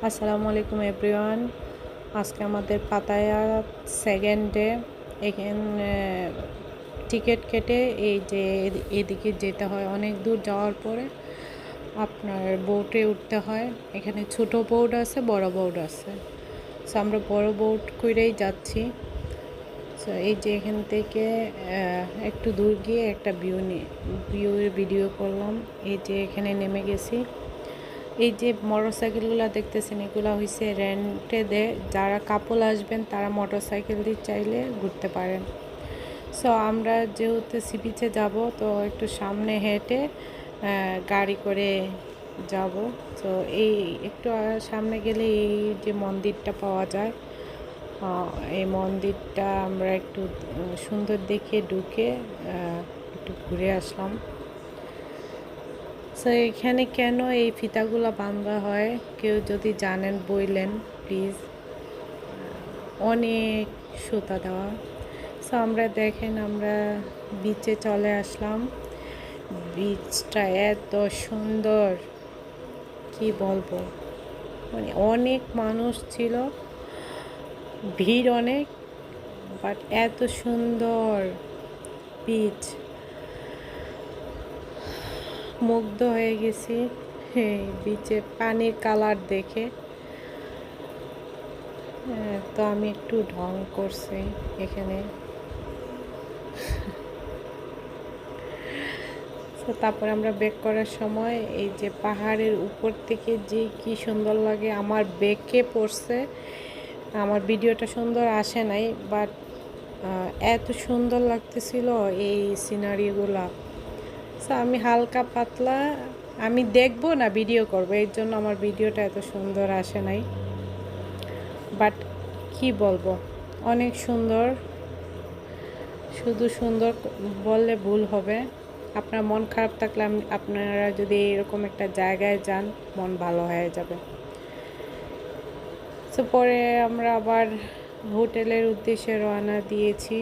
আসসালামু আলাইকুম এভরিওয়ান। আজকে আমাদের পাতায়া সেকেন্ড ডে। এখানে টিকিট কেটে এই যে এদিকে যেতে হয়, অনেক দূর যাওয়ার পরে আপনার বোটে উঠতে হয়। এখানে ছোট বোট আছে, বড় বোট আছে। সো আমরা বড় বোট করেই যাচ্ছি। সো এই যে এখান থেকে একটু দূর গিয়ে একটা ভিউয়ের ভিডিও করলাম। এই যে এখানে নেমে গেছি। এই যে মোটরসাইকেলগুলো দেখতেছেন, এগুলো হয়েছে রেন্টে দেয়। যারা কাপল আসবেন তারা মোটরসাইকেল দিয়ে চাইলে ঘুরতে পারেন। সো আমরা যেহেতু সি বিচে যাব, তো একটু সামনে হেঁটে গাড়ি করে যাব। তো এই একটু সামনে গেলে এই যে মন্দিরটা পাওয়া যায়, এই মন্দিরটা আমরা একটু সুন্দর দেখে ঢুকে একটু ঘুরে আসলাম। সো এখানে কেন এই ফিতাগুলো বাঁধা হয়, কেউ যদি জানেন বললেন প্লিজ। অনেক সুতা দেওয়া। সো আমরা দেখেন, আমরা বিচে চলে আসলাম। বিচটা এত সুন্দর, কি বলবো, মানে অনেক মানুষ ছিল, ভিড় অনেক, বাট এত সুন্দর বিচ, মুগ্ধ হয়ে গেছি এই বিচে পানির কালার দেখে। তো আমি একটু ঢং করছি এখানে। তো তারপরে আমরা ব্যাক করার সময় এই যে পাহাড়ের উপর থেকে যে কি সুন্দর লাগে, আমার ব্যাকে পড়ছে। আমার ভিডিওটা সুন্দর আসে নাই, বাট এত সুন্দর লাগতেছিল এই সিনারিগুলা। সো আমি হালকা পাতলা, আমি দেখবো না ভিডিও করবো, এর জন্য আমার ভিডিওটা এত সুন্দর আসে নাই। বাট কি বলবো, অনেক সুন্দর। শুধু সুন্দর বললে ভুল হবে। আপনার মন খারাপ থাকলে আপনারা যদি এরকম একটা জায়গায় যান, মন ভালো হয়ে যাবে। তো পরে আমরা আবার হোটেলের উদ্দেশ্যে রওনা দিয়েছি।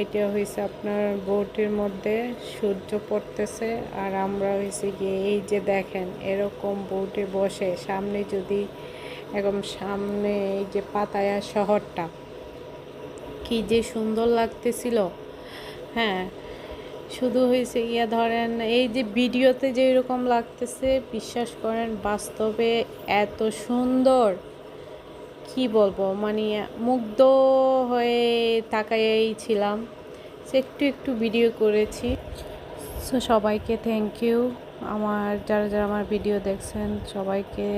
এটা হয়েছে আপনার বোটের মধ্যে সূর্য পড়তেছে, আর আমরা হয়েছে গিয়ে এই যে দেখেন এরকম বোটে বসে সামনে, যদি একদম সামনে এই যে পাতায়া শহরটা কি যে সুন্দর লাগতেছিল। হ্যাঁ, শুধু হয়েছে গিয়া ধরেন এই যে ভিডিওতে যে এরকম লাগতেছে, বিশ্বাস করেন বাস্তবে এত সুন্দর, কি বলবো, মানে মুগ্ধ হয়ে তাকাইয়াই ছিলাম। সে একটু একটু ভিডিও করেছি। সো সবাইকে থ্যাংক ইউ, আমার যারা যারা আমার ভিডিও দেখছেন সবাইকে